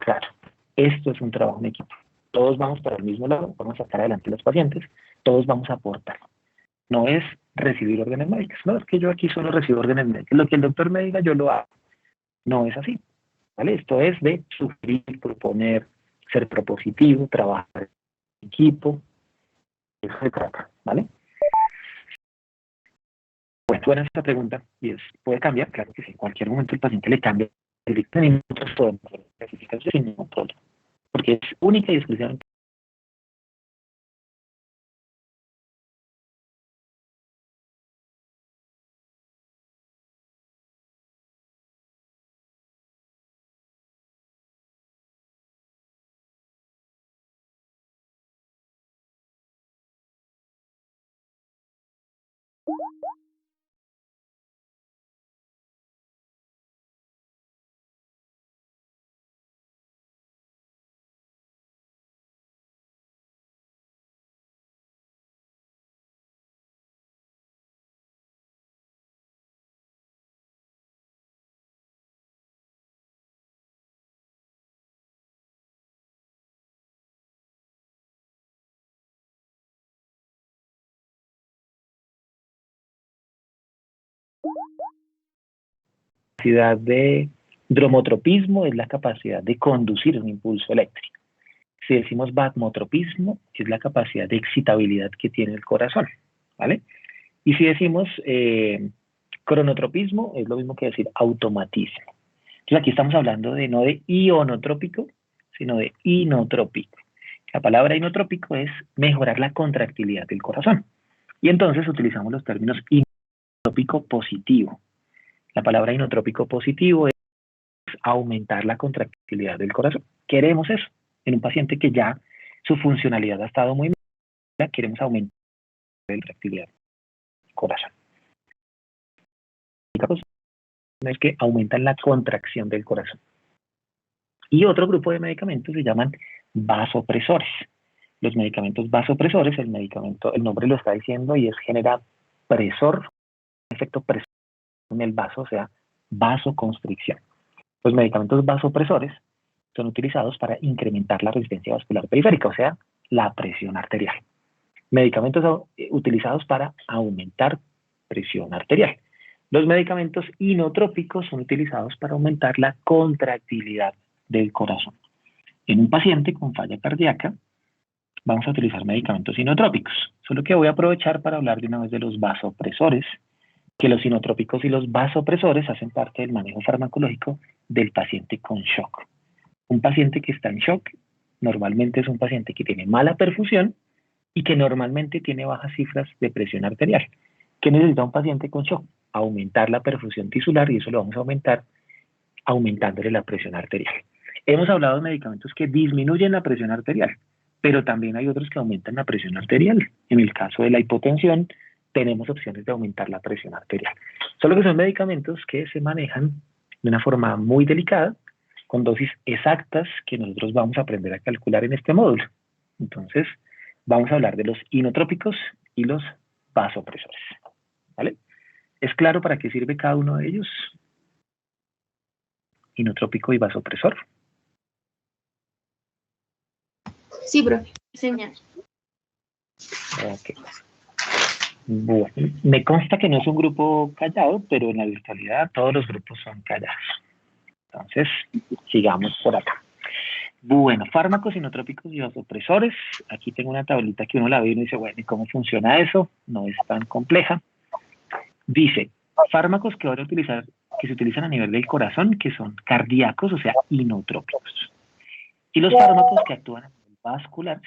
claro. Esto es un trabajo en equipo. Todos vamos para el mismo lado, vamos a sacar adelante a los pacientes, todos vamos a aportar. No es recibir órdenes médicas. No, es que yo aquí solo recibo órdenes médicas. Lo que el doctor me diga, yo lo hago. No es así. ¿Vale? Esto es de sugerir, proponer, ser propositivo, trabajar en equipo. Eso se trata. ¿Vale? Bueno, buena esta pregunta. Y es, ¿puede cambiar? Claro que sí. En cualquier momento el paciente le cambia. Y nosotros podemos hacer clasificación sin ningún problema. Porque es única y exclusivamente. Capacidad de dromotropismo es la capacidad de conducir un impulso eléctrico. Si decimos vagotropismo, es la capacidad de excitabilidad que tiene el corazón, ¿vale? Y si decimos cronotropismo, es lo mismo que decir automatismo. Entonces aquí estamos hablando de no de ionotrópico, sino de inotrópico. La palabra inotrópico es mejorar la contractilidad del corazón. Y entonces utilizamos los términos inotrópico positivo. La palabra inotrópico positivo es aumentar la contractilidad del corazón. Queremos eso. En un paciente que ya su funcionalidad ha estado muy mala, queremos aumentar la contractilidad del corazón. Es que aumentan la contracción del corazón. Y otro grupo de medicamentos se llaman vasopresores. Los medicamentos vasopresores, el nombre lo está diciendo y es genera presor, efecto presor en el vaso, o sea, vasoconstricción. Los medicamentos vasopresores son utilizados para incrementar la resistencia vascular periférica, o sea, la presión arterial. Medicamentos utilizados para aumentar presión arterial. Los medicamentos inotrópicos son utilizados para aumentar la contractilidad del corazón. En un paciente con falla cardíaca, vamos a utilizar medicamentos inotrópicos. Solo que voy a aprovechar para hablar de una vez de los vasopresores, que los inotrópicos y los vasopresores hacen parte del manejo farmacológico del paciente con shock. Un paciente que está en shock normalmente es un paciente que tiene mala perfusión y que normalmente tiene bajas cifras de presión arterial. ¿Qué necesita un paciente con shock? Aumentar la perfusión tisular y eso lo vamos a aumentar aumentándole la presión arterial. Hemos hablado de medicamentos que disminuyen la presión arterial, pero también hay otros que aumentan la presión arterial. En el caso de la hipotensión, tenemos opciones de aumentar la presión arterial. Solo que son medicamentos que se manejan de una forma muy delicada, con dosis exactas que nosotros vamos a aprender a calcular en este módulo. Entonces, vamos a hablar de los inotrópicos y los vasopresores. ¿Vale? ¿Es claro para qué sirve cada uno de ellos? Inotrópico y vasopresor. Sí, profe. Señor. Ok. Bueno, me consta que no es un grupo callado, pero en la virtualidad todos los grupos son callados. Entonces, sigamos por acá. Bueno, fármacos inotrópicos y vasopresores. Aquí tengo una tablita que uno la ve y uno dice, bueno, ¿y cómo funciona eso? No es tan compleja. Dice, fármacos que van a utilizar, que se utilizan a nivel del corazón, que son cardíacos, o sea, inotrópicos. Y los fármacos que actúan a nivel vascular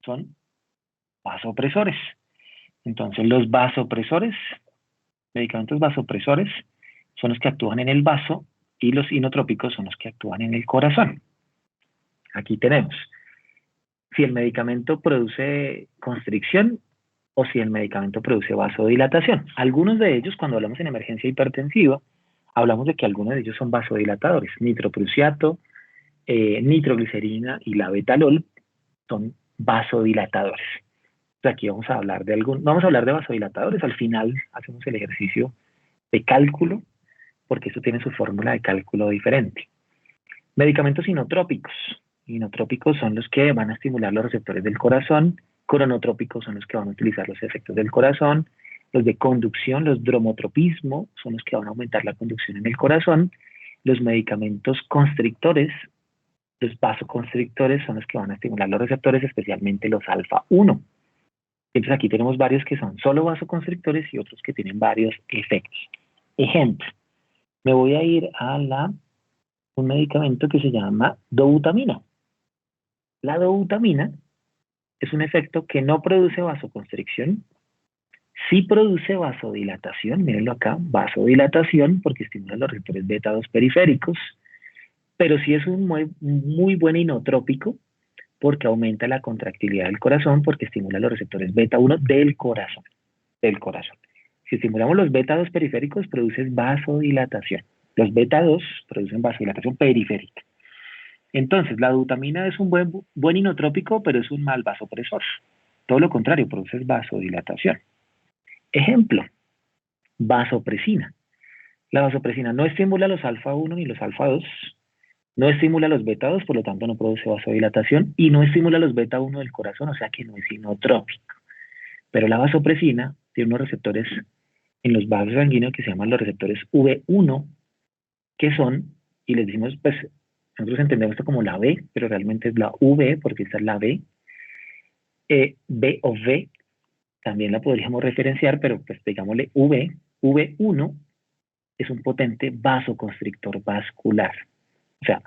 son vasopresores. Entonces, los vasopresores, medicamentos vasopresores, son los que actúan en el vaso y los inotrópicos son los que actúan en el corazón. Aquí tenemos si el medicamento produce constricción o si el medicamento produce vasodilatación. Algunos de ellos, cuando hablamos en emergencia hipertensiva, hablamos de que algunos de ellos son vasodilatadores. Nitroprusiato, nitroglicerina y la betalol son vasodilatadores. Aquí vamos a hablar de vasodilatadores. Al final hacemos el ejercicio de cálculo, porque eso tiene su fórmula de cálculo diferente. Medicamentos inotrópicos. Inotrópicos son los que van a estimular los receptores del corazón. Cronotrópicos son los que van a utilizar los efectos del corazón. Los de conducción, los dromotropismo, son los que van a aumentar la conducción en el corazón. Los medicamentos constrictores, los vasoconstrictores, son los que van a estimular los receptores, especialmente los alfa-1. Entonces aquí tenemos varios que son solo vasoconstrictores y otros que tienen varios efectos. Ejemplo, me voy a ir a un medicamento que se llama dobutamina. La dobutamina es un efecto que no produce vasoconstricción, sí produce vasodilatación, mírenlo acá, vasodilatación porque estimula los receptores beta 2 periféricos, pero sí es un muy buen inotrópico porque aumenta la contractilidad del corazón porque estimula los receptores beta 1 del corazón. Si estimulamos los beta 2 periféricos, produce vasodilatación. Los beta 2 producen vasodilatación periférica. Entonces, la dobutamina es un buen inotrópico, pero es un mal vasopresor. Todo lo contrario, produce vasodilatación. Ejemplo, vasopresina. La vasopresina no estimula los alfa-1 ni los alfa-2, no estimula los beta-2, por lo tanto no produce vasodilatación, y no estimula los beta-1 del corazón, o sea que no es inotrópico. Pero la vasopresina tiene unos receptores en los vasos sanguíneos que se llaman los receptores V1, que son, y les decimos, pues, nosotros entendemos esto como la B, pero realmente es la V, porque esta es la B. B o V, también la podríamos referenciar, pero pues digámosle V. V1 es un potente vasoconstrictor vascular. O sea,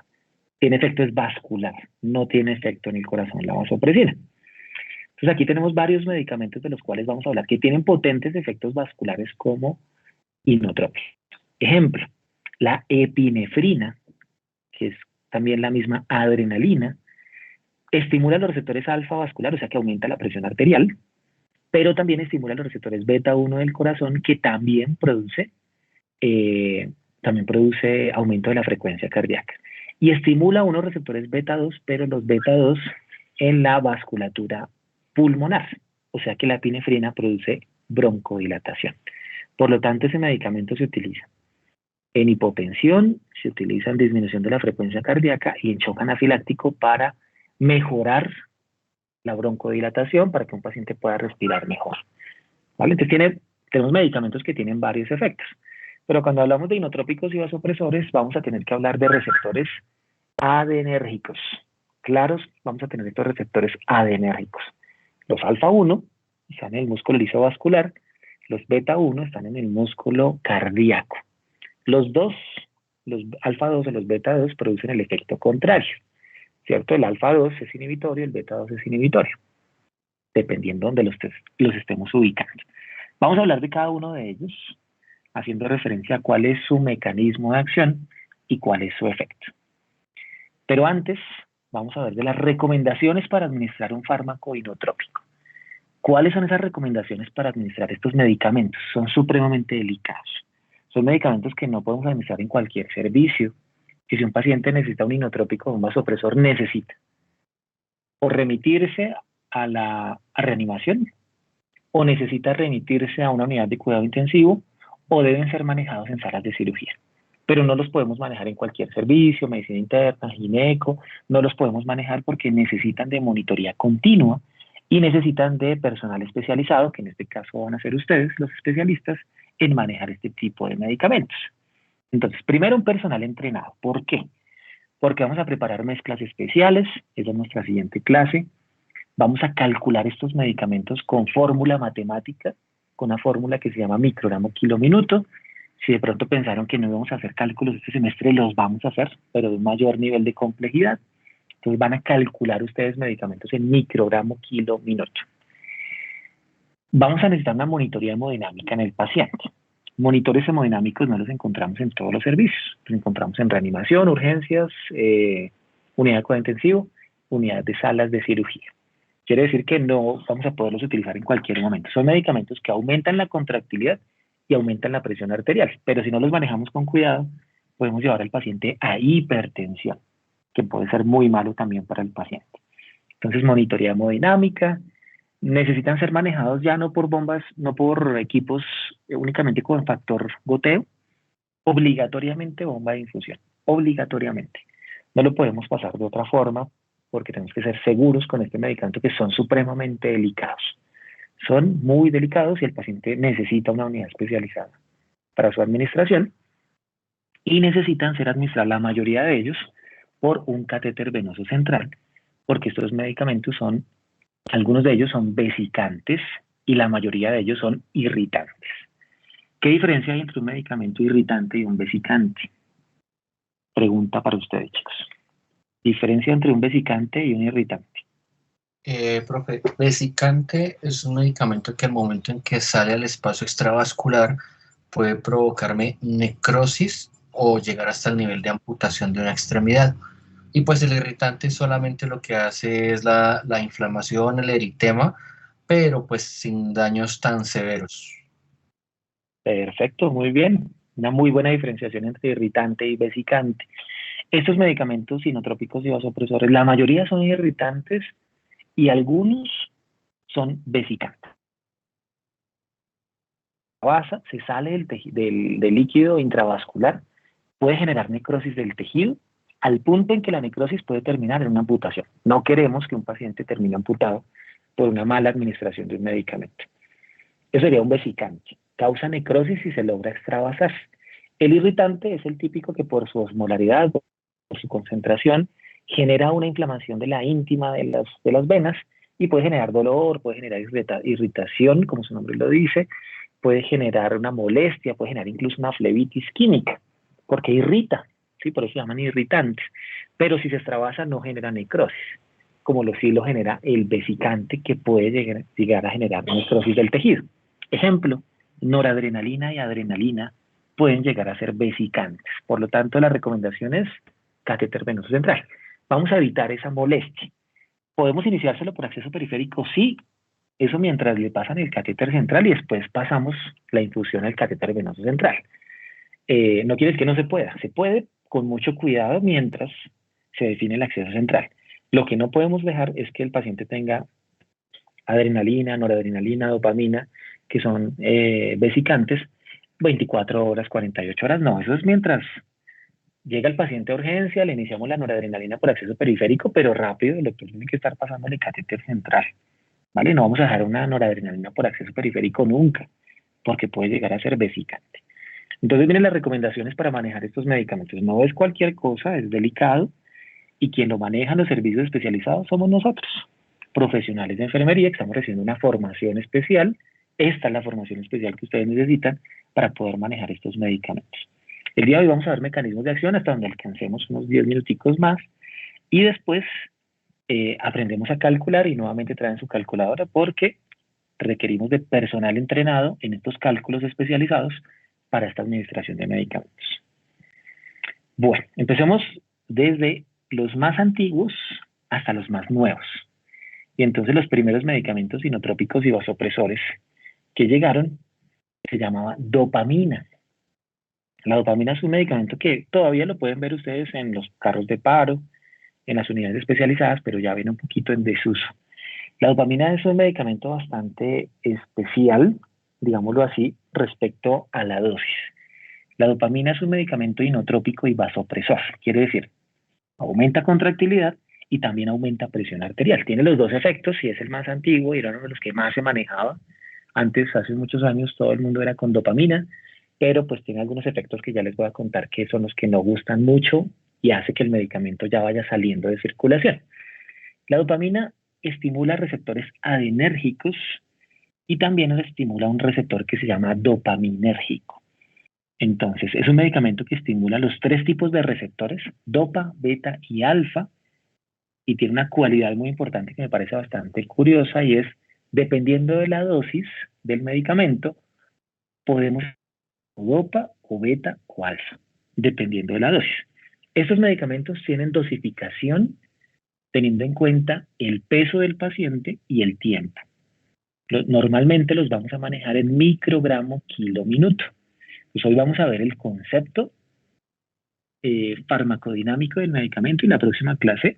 tiene efecto es vascular, no tiene efecto en el corazón la vasopresina. Entonces aquí tenemos varios medicamentos de los cuales vamos a hablar que tienen potentes efectos vasculares como inotrópicos. Ejemplo, la epinefrina, que es también la misma adrenalina, estimula los receptores alfa vascular, o sea que aumenta la presión arterial, pero también estimula los receptores beta 1 del corazón, que también produce aumento de la frecuencia cardíaca. Y estimula unos receptores beta 2, pero los beta 2 en la vasculatura pulmonar. O sea que la epinefrina produce broncodilatación. Por lo tanto, ese medicamento se utiliza en hipotensión, se utiliza en disminución de la frecuencia cardíaca y en shock anafiláctico para mejorar la broncodilatación para que un paciente pueda respirar mejor. ¿Vale? Entonces tenemos medicamentos que tienen varios efectos. Pero cuando hablamos de inotrópicos y vasopresores, vamos a tener que hablar de receptores adenérgicos. Claros, vamos a tener estos receptores adenérgicos. Los alfa-1 están en el músculo liso vascular, los beta-1 están en el músculo cardíaco. Los alfa-2 o los beta-2 producen el efecto contrario, ¿cierto? El alfa-2 es inhibitorio, el beta-2 es inhibitorio, dependiendo de donde los estemos ubicando. Vamos a hablar de cada uno de ellos, haciendo referencia a cuál es su mecanismo de acción y cuál es su efecto. Pero antes, vamos a ver de las recomendaciones para administrar un fármaco inotrópico. ¿Cuáles son esas recomendaciones para administrar estos medicamentos? Son supremamente delicados. Son medicamentos que no podemos administrar en cualquier servicio. Si un paciente necesita un inotrópico o un vasopresor, necesita o remitirse a reanimación, o necesita remitirse a una unidad de cuidado intensivo, o deben ser manejados en salas de cirugía. Pero no los podemos manejar en cualquier servicio, medicina interna, gineco, no los podemos manejar porque necesitan de monitoría continua y necesitan de personal especializado, que en este caso van a ser ustedes, los especialistas, en manejar este tipo de medicamentos. Entonces, primero un personal entrenado. ¿Por qué? Porque vamos a preparar mezclas especiales, esa es nuestra siguiente clase. Vamos a calcular estos medicamentos con fórmula matemática, con una fórmula que se llama microgramo kilo minuto. Si de pronto pensaron que no íbamos a hacer cálculos este semestre, los vamos a hacer, pero de un mayor nivel de complejidad. Entonces van a calcular ustedes medicamentos en microgramo kilo minuto. Vamos a necesitar una monitoría hemodinámica en el paciente. Monitores hemodinámicos no los encontramos en todos los servicios. Los encontramos en reanimación, urgencias, unidad de cuidado intensivo, unidad de salas de cirugía. Quiere decir que no vamos a poderlos utilizar en cualquier momento. Son medicamentos que aumentan la contractilidad y aumentan la presión arterial, pero si no los manejamos con cuidado, podemos llevar al paciente a hipertensión, que puede ser muy malo también para el paciente. Entonces, monitoría hemodinámica, necesitan ser manejados ya no por bombas, no por equipos únicamente con factor goteo, obligatoriamente bomba de infusión, obligatoriamente. No lo podemos pasar de otra forma porque tenemos que ser seguros con este medicamento que son supremamente delicados. Son muy delicados y el paciente necesita una unidad especializada para su administración y necesitan ser administrados la mayoría de ellos por un catéter venoso central, porque estos medicamentos son, algunos de ellos son vesicantes y la mayoría de ellos son irritantes. ¿Qué diferencia hay entre un medicamento irritante y un vesicante? Pregunta para ustedes, chicos. Diferencia entre un vesicante y un irritante. Profe, vesicante es un medicamento que al momento en que sale al espacio extravascular puede provocarme necrosis o llegar hasta el nivel de amputación de una extremidad. Y pues el irritante solamente lo que hace es la inflamación, el eritema, pero pues sin daños tan severos. Perfecto, muy bien. Una muy buena diferenciación entre irritante y vesicante. Estos medicamentos inotrópicos y vasopresores, la mayoría son irritantes y algunos son vesicantes. La basa se sale del líquido intravascular, puede generar necrosis del tejido, al punto en que la necrosis puede terminar en una amputación. No queremos que un paciente termine amputado por una mala administración de un medicamento. Eso sería un vesicante. Causa necrosis y se logra extravasar. El irritante es el típico que por su osmolaridad, por su concentración, genera una inflamación de la íntima de las venas y puede generar dolor, puede generar irritación, como su nombre lo dice, puede generar una molestia, puede generar incluso una flebitis química, porque irrita, ¿sí? Por eso se llaman irritantes. Pero si se extravasa no genera necrosis, como sí lo genera el vesicante, que puede llegar a generar necrosis del tejido. Ejemplo, noradrenalina y adrenalina pueden llegar a ser vesicantes. Por lo tanto, la recomendación es catéter venoso central. Vamos a evitar esa molestia. ¿Podemos iniciárselo por acceso periférico? Sí. Eso mientras le pasan el catéter central y después pasamos la infusión al catéter venoso central. No quiere decir que no se pueda. Se puede con mucho cuidado mientras se define el acceso central. Lo que no podemos dejar es que el paciente tenga adrenalina, noradrenalina, dopamina, que son vesicantes, 24 horas, 48 horas, no, eso es mientras llega el paciente a urgencia, le iniciamos la noradrenalina por acceso periférico, pero rápido, el doctor tiene que estar pasando el catéter central, ¿vale? No vamos a dejar una noradrenalina por acceso periférico nunca, porque puede llegar a ser vesicante. Entonces vienen las recomendaciones para manejar estos medicamentos. No es cualquier cosa, es delicado, y quien lo maneja en los servicios especializados somos nosotros, profesionales de enfermería, que estamos recibiendo una formación especial. Esta es la formación especial que ustedes necesitan para poder manejar estos medicamentos. El día de hoy vamos a ver mecanismos de acción hasta donde alcancemos unos 10 minuticos más y después aprendemos a calcular y nuevamente traen su calculadora porque requerimos de personal entrenado en estos cálculos especializados para esta administración de medicamentos. Bueno, empecemos desde los más antiguos hasta los más nuevos. Y entonces los primeros medicamentos inotrópicos y vasopresores que llegaron se llamaba dopamina. La dopamina es un medicamento que todavía lo pueden ver ustedes en los carros de paro, en las unidades especializadas, pero ya viene un poquito en desuso. La dopamina es un medicamento bastante especial, digámoslo así, respecto a la dosis. La dopamina es un medicamento inotrópico y vasopresor, quiere decir, aumenta contractilidad y también aumenta presión arterial. Tiene los dos efectos y es el más antiguo y era uno de los que más se manejaba. Antes, hace muchos años, todo el mundo era con dopamina, pero pues tiene algunos efectos que ya les voy a contar que son los que no gustan mucho y hace que el medicamento ya vaya saliendo de circulación. La dopamina estimula receptores adenérgicos y también estimula un receptor que se llama dopaminérgico. Entonces, es un medicamento que estimula los tres tipos de receptores, dopa, beta y alfa, y tiene una cualidad muy importante que me parece bastante curiosa y es, dependiendo de la dosis del medicamento, podemos dopa o beta o alfa, dependiendo de la dosis. Estos medicamentos tienen dosificación teniendo en cuenta el peso del paciente y el tiempo. Normalmente los vamos a manejar en microgramo kilo minuto. Pues hoy vamos a ver el concepto farmacodinámico del medicamento y en la próxima clase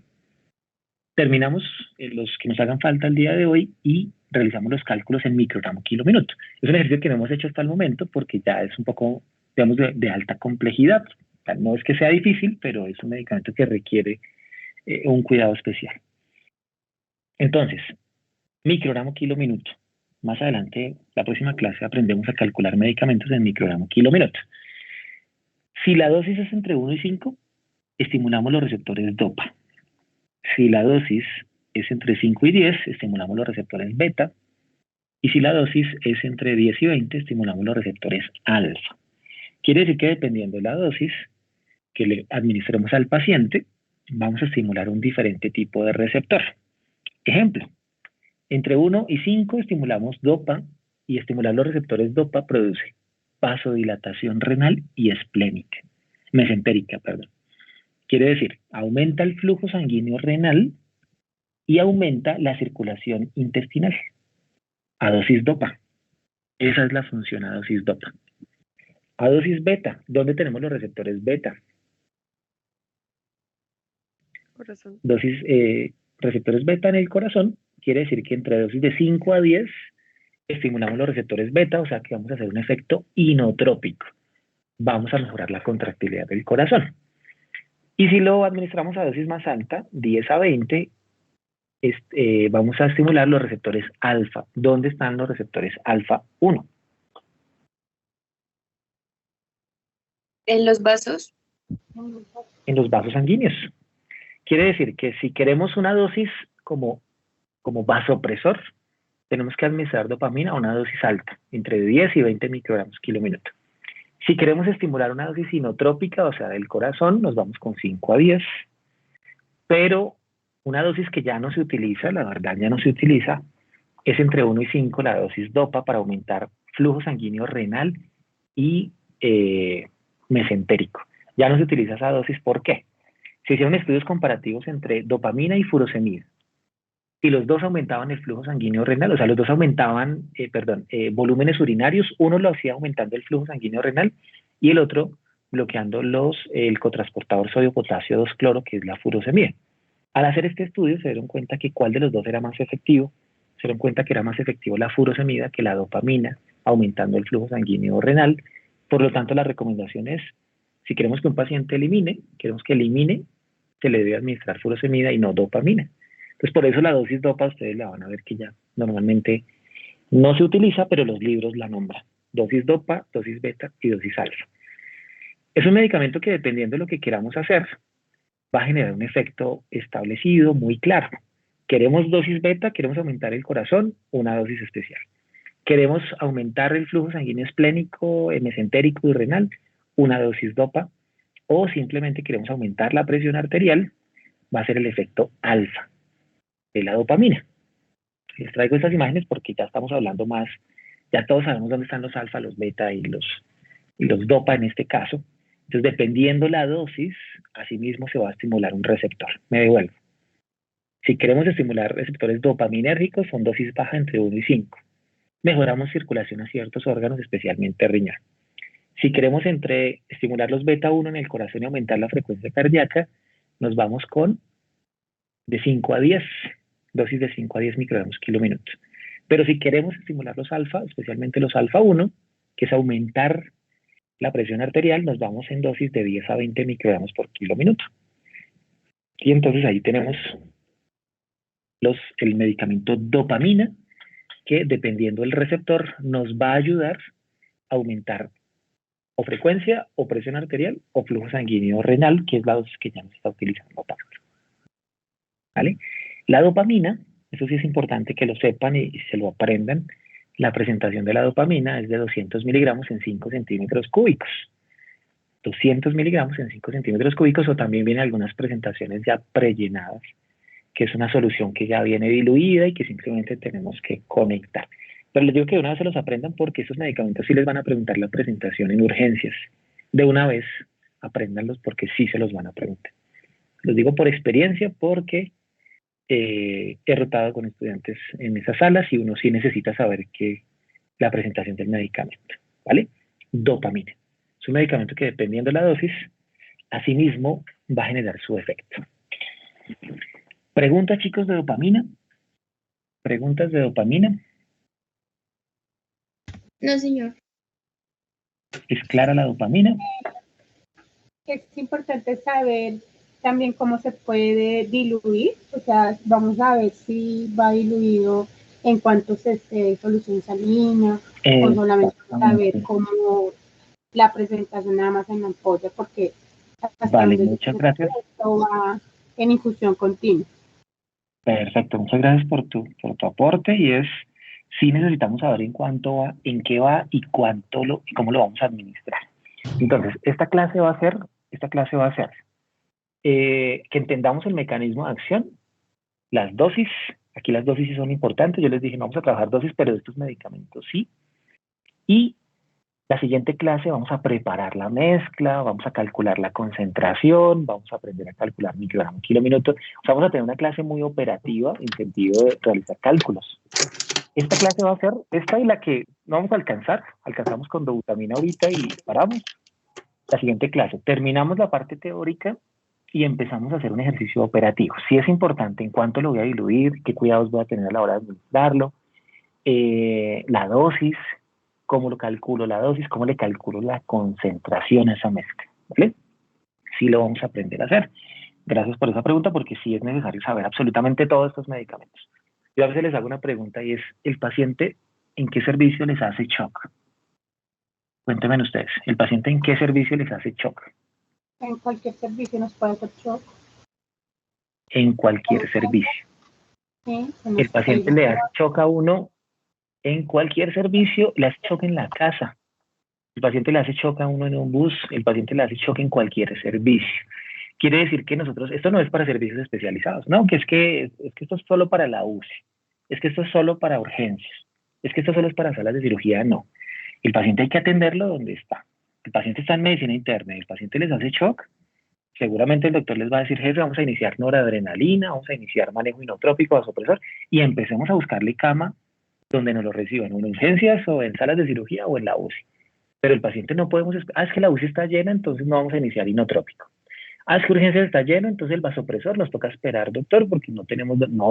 terminamos los que nos hagan falta el día de hoy y realizamos los cálculos en microgramo kilo minuto. Es un ejercicio que no hemos hecho hasta el momento porque ya es un poco, digamos, de alta complejidad, sea, no es que sea difícil, pero es un medicamento que requiere un cuidado especial. Entonces, microgramo kilo minuto. Más adelante, la próxima clase, aprendemos a calcular medicamentos en microgramo kilo minuto. Si la dosis es entre 1 y 5, estimulamos los receptores DOPA. Si la dosis es entre 5 y 10, estimulamos los receptores beta. Y si la dosis es entre 10 y 20, estimulamos los receptores alfa. Quiere decir que dependiendo de la dosis que le administremos al paciente, vamos a estimular un diferente tipo de receptor. Ejemplo, entre 1 y 5 estimulamos DOPA, y estimular los receptores DOPA produce vasodilatación renal y esplénica, mesentérica, perdón. Quiere decir, aumenta el flujo sanguíneo renal y aumenta la circulación intestinal a dosis DOPA. Esa es la función a dosis DOPA. A dosis beta, ¿dónde tenemos los receptores beta? Corazón. Dosis, receptores beta en el corazón, quiere decir que entre dosis de 5 a 10 estimulamos los receptores beta, o sea que vamos a hacer un efecto inotrópico. Vamos a mejorar la contractilidad del corazón. Y si lo administramos a dosis más alta, 10 a 20, vamos a estimular los receptores alfa. ¿Dónde están los receptores alfa 1? En los vasos. En los vasos sanguíneos. Quiere decir que si queremos una dosis como vasopresor, tenemos que administrar dopamina a una dosis alta, entre 10 y 20 microgramos kilo minuto. Si queremos estimular una dosis inotrópica, o sea, del corazón, nos vamos con 5 a 10, pero una dosis que ya no se utiliza, la verdad ya no se utiliza, es entre 1 y 5 la dosis DOPA para aumentar flujo sanguíneo renal y mesentérico. Ya no se utiliza esa dosis, ¿por qué? Se hicieron estudios comparativos entre dopamina y furosemida, y los dos aumentaban el flujo sanguíneo renal, o sea, los dos aumentaban, volúmenes urinarios. Uno lo hacía aumentando el flujo sanguíneo renal y el otro bloqueando el cotransportador sodio-potasio 2-cloro, que es la furosemida. Al hacer este estudio se dieron cuenta que cuál de los dos era más efectivo. Se dieron cuenta que era más efectivo la furosemida que la dopamina, aumentando el flujo sanguíneo renal. Por lo tanto, la recomendación es, si queremos que un paciente queremos que elimine, se le debe administrar furosemida y no dopamina. Entonces, por eso la dosis DOPA, ustedes la van a ver que ya normalmente no se utiliza, pero los libros la nombran. Dosis DOPA, dosis beta y dosis alfa. Es un medicamento que, dependiendo de lo que queramos hacer, va a generar un efecto establecido, muy claro. Queremos dosis beta, queremos aumentar el corazón, una dosis especial. Queremos aumentar el flujo sanguíneo esplénico, mesentérico y renal, una dosis DOPA. O simplemente queremos aumentar la presión arterial, va a ser el efecto alfa de la dopamina. Les traigo estas imágenes porque ya estamos hablando más, ya todos sabemos dónde están los alfa, los beta y los DOPA en este caso. Entonces, dependiendo la dosis, asimismo se va a estimular un receptor. Me devuelvo. Si queremos estimular receptores dopaminérgicos, son dosis bajas entre 1 y 5. Mejoramos circulación a ciertos órganos, especialmente riñón. Si queremos estimular los beta 1 en el corazón y aumentar la frecuencia cardíaca, nos vamos con de 5 a 10, dosis de 5 a 10 microgramos kilo minuto. Pero si queremos estimular los alfa, especialmente los alfa 1, que es aumentar la presión arterial, nos vamos en dosis de 10 a 20 microgramos por kilo minuto. Y entonces ahí tenemos el medicamento dopamina, que dependiendo del receptor nos va a ayudar a aumentar o frecuencia o presión arterial o flujo sanguíneo renal, que es la dosis que ya nos está utilizando para. ¿Vale? La dopamina, eso sí es importante que lo sepan y se lo aprendan. La presentación de la dopamina es de 200 miligramos en 5 centímetros cúbicos. 200 miligramos en 5 centímetros cúbicos, o también vienen algunas presentaciones ya prellenadas, que es una solución que ya viene diluida y que simplemente tenemos que conectar. Pero les digo que de una vez se los aprendan, porque esos medicamentos sí les van a preguntar la presentación en urgencias. De una vez apréndanlos, porque sí se los van a preguntar. Los digo por experiencia, porque he rotado con estudiantes en esas salas y uno sí necesita saber que la presentación del medicamento, ¿vale? Dopamina. Es un medicamento que, dependiendo de la dosis, asimismo va a generar su efecto. ¿Preguntas, chicos, de dopamina? ¿Preguntas de dopamina? No, señor. ¿Es clara la dopamina? es importante saber también cómo se puede diluir, o sea, vamos a ver si va diluido en cuantos solución salina, o solamente saber cómo la presentación nada más en la ampolla, porque vale, muchas gracias. Esto va en infusión continua. Perfecto, muchas gracias por tu aporte, y sí necesitamos saber en cuánto va, en qué va y y cómo lo vamos a administrar. Entonces, esta clase va a ser que entendamos el mecanismo de acción, las dosis. Aquí las dosis sí son importantes. Yo les dije, no vamos a trabajar dosis, pero de estos medicamentos sí. Y la siguiente clase vamos a preparar la mezcla, vamos a calcular la concentración, vamos a aprender a calcular microgramos, kilominutos. O sea, vamos a tener una clase muy operativa en sentido de realizar cálculos. Esta clase va a ser esta y la que no vamos a alcanzar. Alcanzamos con dobutamina ahorita y paramos. La siguiente clase, terminamos la parte teórica y empezamos a hacer un ejercicio operativo. Sí es importante en cuánto lo voy a diluir, qué cuidados voy a tener a la hora de administrarlo, la dosis, cómo lo calculo la dosis, cómo le calculo la concentración a esa mezcla, ¿vale? Sí lo vamos a aprender a hacer. Gracias por esa pregunta, porque sí es necesario saber absolutamente todos estos medicamentos. Yo a veces les hago una pregunta y es, ¿el paciente en qué servicio les hace shock? Cuéntenme ustedes, ¿el paciente en qué servicio les hace shock? En cualquier servicio nos puede hacer shock. En cualquier servicio. Sí, El paciente le hace shock a uno en cualquier servicio, le hace shock en la casa. El paciente le hace shock a uno en un bus, el paciente le hace shock en cualquier servicio. Quiere decir que nosotros, esto no es para servicios especializados, no, que es que esto es solo para la UCI, es que esto es solo para urgencias, es que esto solo es para salas de cirugía, no. El paciente hay que atenderlo donde está. El paciente está en medicina interna y el paciente les hace shock, seguramente el doctor les va a decir, jefe, vamos a iniciar noradrenalina, vamos a iniciar manejo inotrópico, vasopresor, y empecemos a buscarle cama donde nos lo reciban, en urgencias o en salas de cirugía o en la UCI. Pero el paciente no podemos, es que la UCI está llena, entonces no vamos a iniciar inotrópico. Es que urgencias está lleno, entonces el vasopresor nos toca esperar, doctor, porque no,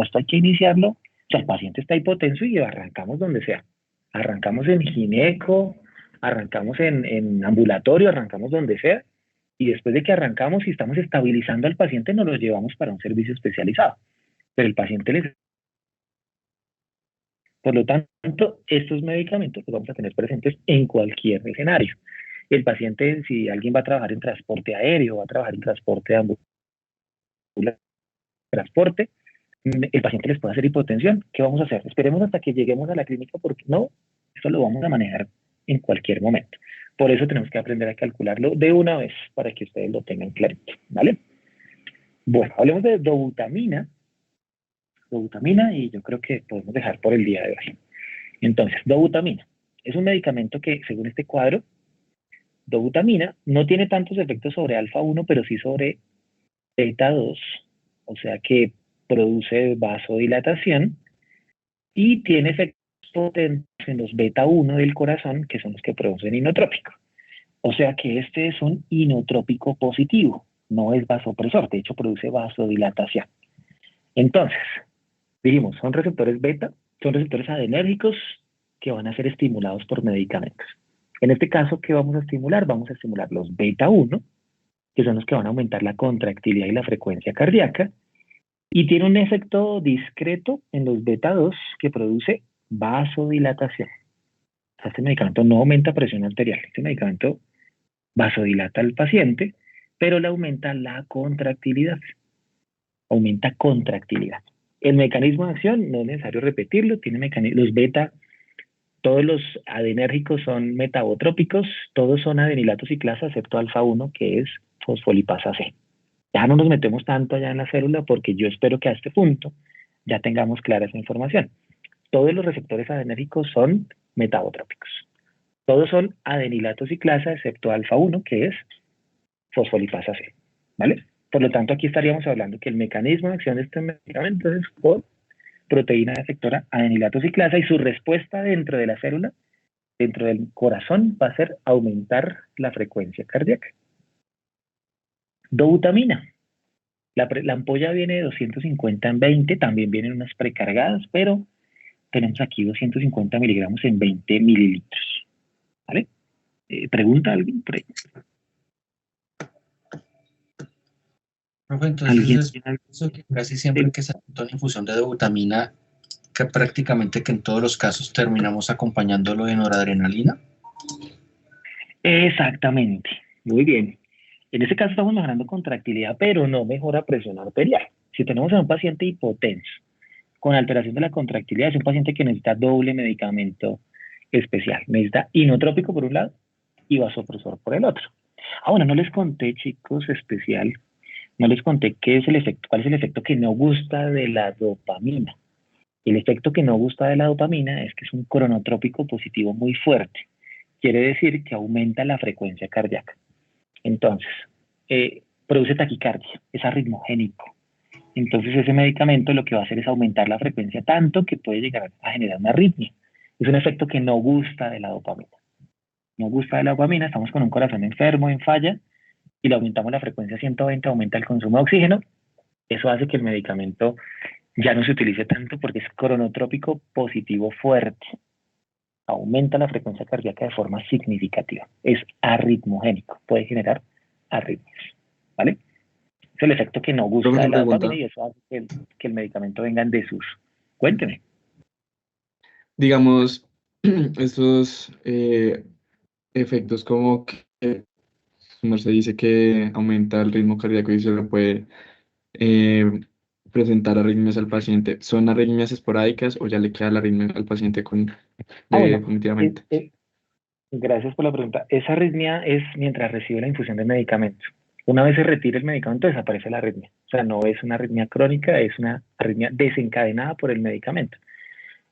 esto hay que iniciarlo. O sea, el paciente está hipotenso y arrancamos donde sea. Arrancamos en gineco, arrancamos en ambulatorio, arrancamos donde sea, y después de que arrancamos y estamos estabilizando al paciente, nos lo llevamos para un servicio especializado. Pero el paciente Por lo tanto, estos medicamentos los vamos a tener presentes en cualquier escenario. El paciente, si alguien va a trabajar en transporte aéreo, va a trabajar en transporte de transporte, el paciente les puede hacer hipotensión. ¿Qué vamos a hacer? Esperemos hasta que lleguemos a la clínica, porque no, eso lo vamos a manejar en cualquier momento. Por eso tenemos que aprender a calcularlo de una vez para que ustedes lo tengan clarito, ¿vale? Bueno, hablemos de dobutamina. Dobutamina, y yo creo que podemos dejar por el día de hoy. Entonces, dobutamina es un medicamento que, según este cuadro, dobutamina no tiene tantos efectos sobre alfa-1, pero sí sobre beta-2, o sea que produce vasodilatación y tiene efectos potentes en los beta-1 del corazón, que son los que producen inotrópico. O sea que este es un inotrópico positivo, no es vasopresor, de hecho produce vasodilatación. Entonces, dijimos, son receptores beta, son receptores adenérgicos que van a ser estimulados por medicamentos. En este caso, ¿qué vamos a estimular? Vamos a estimular los beta-1, que son los que van a aumentar la contractilidad y la frecuencia cardíaca, y tiene un efecto discreto en los beta-2 que produce vasodilatación. O sea, este medicamento no aumenta presión arterial, este medicamento vasodilata al paciente, pero le aumenta la contractilidad. Aumenta contractilidad. El mecanismo de acción no es necesario repetirlo, tiene los beta, todos los adenérgicos son metabotrópicos, todos son adenilato ciclasa, excepto alfa-1, que es fosfolipasa C. Ya no nos metemos tanto allá en la célula porque yo espero que a este punto ya tengamos clara esa información. Todos los receptores adenérgicos son metabotrópicos. Todos son adenilato ciclasa, excepto alfa-1, que es fosfolipasa C. ¿Vale? Por lo tanto, aquí estaríamos hablando que el mecanismo de acción de este medicamento es por proteína efectora adenilato ciclasa, y su respuesta dentro de la célula, dentro del corazón, va a ser aumentar la frecuencia cardíaca. Dobutamina. La ampolla viene de 250 en 20, también vienen unas precargadas, pero tenemos aquí 250 miligramos en 20 mililitros. ¿Vale? ¿Pregunta alguien? Profe, entonces ¿Alguien es tiene eso que casi siempre que se da una infusión de dobutamina, que prácticamente que en todos los casos terminamos acompañándolo de noradrenalina. Exactamente, muy bien. En este caso estamos mejorando contractilidad, pero no mejora presión arterial. Si tenemos a un paciente hipotenso con alteración de la contractilidad, es un paciente que necesita doble medicamento especial. Necesita inotrópico por un lado y vasopresor por el otro. Ah, bueno, no les conté, chicos, especial, no les conté qué es el efecto, cuál es el efecto que no gusta de la dopamina. El efecto que no gusta de la dopamina es que es un cronotrópico positivo muy fuerte. Quiere decir que aumenta la frecuencia cardíaca. Entonces, produce taquicardia, es arritmogénico. Entonces, ese medicamento lo que va a hacer es aumentar la frecuencia tanto que puede llegar a generar una arritmia. Es un efecto que no gusta de la dopamina. No gusta de la dopamina, estamos con un corazón enfermo, en falla, y le aumentamos la frecuencia a 120, aumenta el consumo de oxígeno. Eso hace que el medicamento ya no se utilice tanto porque es cronotrópico positivo fuerte. Aumenta la frecuencia cardíaca de forma significativa. Es arritmogénico, puede generar arritmias, ¿vale? Es el efecto que no gusta de Profesor, la pregunta. dopamina y eso hace que el medicamento venga en desuso. Cuénteme. Digamos, estos efectos como que como se dice que aumenta el ritmo cardíaco y se le puede eh, presentar arritmias al paciente, ¿son arritmias esporádicas o ya le queda la arritmia al paciente Bueno, definitivamente? gracias por la pregunta. Esa arritmia es mientras recibe la infusión de medicamento. Una vez se retira el medicamento, desaparece la arritmia. O sea, no es una arritmia crónica, es una arritmia desencadenada por el medicamento.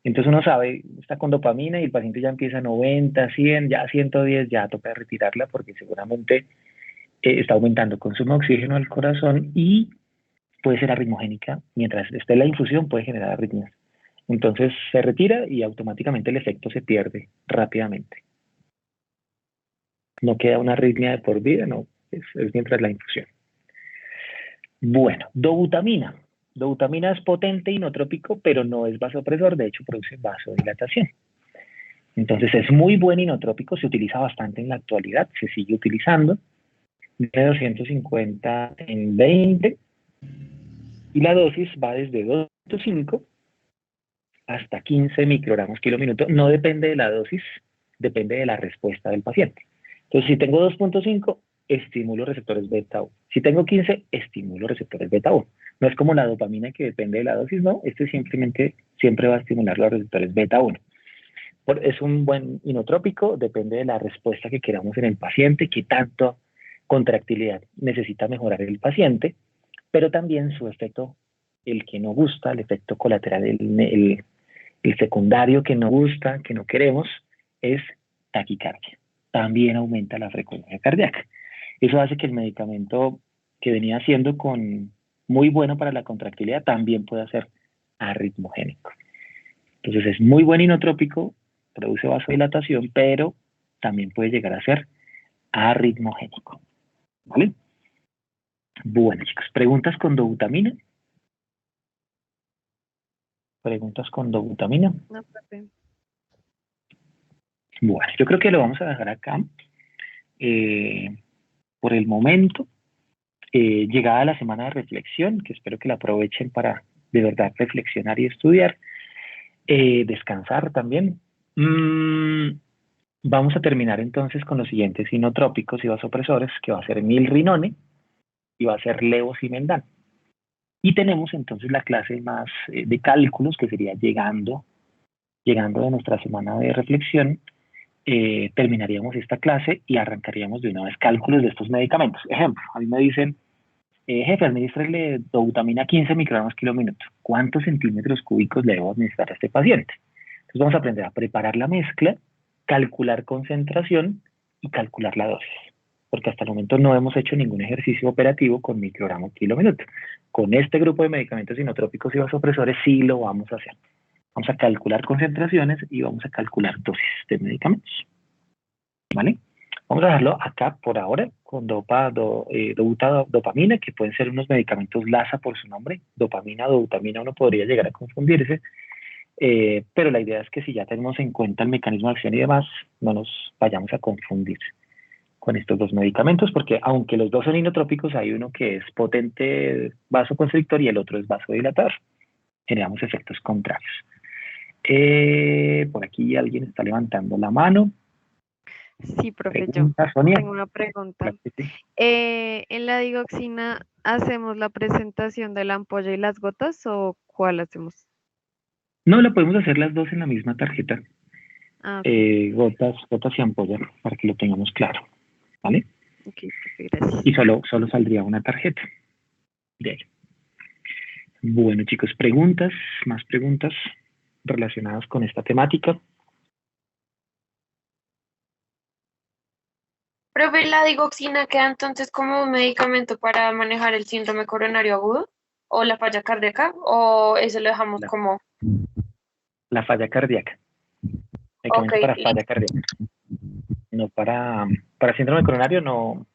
Entonces uno sabe, está con dopamina y el paciente ya empieza a 90, 100, ya 110, ya toca retirarla porque seguramente está aumentando consumo de oxígeno al corazón y puede ser arritmogénica. Mientras esté la infusión puede generar arritmias. Entonces se retira y automáticamente el efecto se pierde rápidamente. No queda una arritmia de por vida, no, es mientras la infusión. Bueno, dobutamina. Dobutamina es potente inotrópico, pero no es vasopresor, de hecho produce vasodilatación. Entonces es muy buen inotrópico, se utiliza bastante en la actualidad, se sigue utilizando, de 250 en 20, y la dosis va desde 2.5 hasta 15 microgramos kilo minuto. No depende de la dosis, depende de la respuesta del paciente. Entonces, si tengo 2.5, estimulo receptores beta 1. Si tengo 15, estimulo receptores beta 1. No es como la dopamina que depende de la dosis, no. Este simplemente siempre va a estimular los receptores beta 1. Es un buen inotrópico, depende de la respuesta que queramos en el paciente, qué tanto contractilidad necesita mejorar el paciente, pero también su efecto, el que no gusta, el efecto colateral, el secundario que no gusta, que no queremos, es taquicardia. También aumenta la frecuencia cardíaca. Eso hace que el medicamento que venía siendo muy bueno para la contractilidad también pueda ser arritmogénico. Entonces es muy buen inotrópico, produce vasodilatación, pero también puede llegar a ser arritmogénico. ¿Vale? Bueno, chicos, ¿preguntas con dobutamina? ¿Preguntas con dobutamina? No, profe. Bueno, yo creo que lo vamos a dejar acá. Por el momento, llegada la semana de reflexión, que espero que la aprovechen para de verdad reflexionar y estudiar, descansar también. Vamos a terminar entonces con los siguientes inotrópicos y vasopresores, que va a ser milrinone y va a ser levosimendan. Y tenemos entonces la clase más de cálculos, que sería llegando de nuestra semana de reflexión, terminaríamos esta clase y arrancaríamos de una vez cálculos de estos medicamentos. Ejemplo, a mí me dicen, jefe, administrele dobutamina 15 microgramos kilo minuto. ¿Cuántos centímetros cúbicos le debo administrar a este paciente? Entonces vamos a aprender a preparar la mezcla, calcular concentración y calcular la dosis. Porque hasta el momento no hemos hecho ningún ejercicio operativo con microgramos kilo minuto. Con este grupo de medicamentos inotrópicos y vasopresores sí lo vamos a hacer. Vamos a calcular concentraciones y vamos a calcular dosis de medicamentos. ¿Vale? Vamos a dejarlo acá por ahora con dopamina, que pueden ser unos medicamentos LASA por su nombre. Dopamina, dobutamina, uno podría llegar a confundirse. Pero la idea es que si ya tenemos en cuenta el mecanismo de acción y demás, no nos vayamos a confundir con estos dos medicamentos, porque aunque los dos son inotrópicos, hay uno que es potente vasoconstrictor y el otro es vasodilatador. Generamos efectos contrarios. Por aquí alguien está levantando la mano. Sí, profe, yo Pregunta, Sonia. tengo una pregunta. Claro que sí. ¿En la digoxina hacemos la presentación de la ampolla y las gotas o cuál hacemos? No, lo podemos hacer las dos en la misma tarjeta. Ah, ok, Gotas y ampolla, para que lo tengamos claro. ¿Vale? ok, profe, gracias. Y solo saldría una tarjeta de ahí. Bueno, chicos, más preguntas relacionadas con esta temática. Profe, ¿la digoxina queda entonces como un medicamento para manejar el síndrome coronario agudo o la falla cardíaca? ¿O eso lo dejamos La- como...? La falla cardíaca. Medicamento Ok, para falla cardíaca. No para síndrome coronario no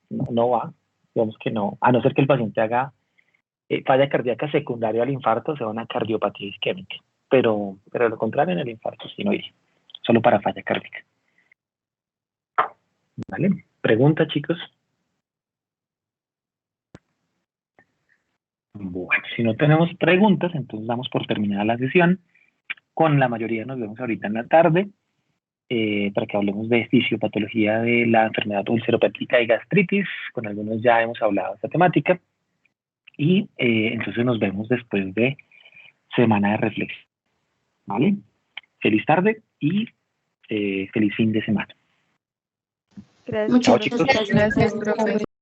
va. Digamos que no. A no ser que el paciente haga falla cardíaca secundaria al infarto, o sea, una cardiopatía isquémica. Pero lo contrario en el infarto sí no iría. Solo para falla cardíaca. ¿Vale? Pregunta, chicos. Bueno, si no tenemos preguntas, entonces damos por terminada la sesión. Con la mayoría nos vemos ahorita en la tarde para que hablemos de fisiopatología de la enfermedad ulceropéptica y gastritis. Con algunos ya hemos hablado de esta temática. Y entonces nos vemos después de semana de reflexión. ¿Vale? Feliz tarde y feliz fin de semana. Gracias, Muchas chicos. profe. gracias, profe.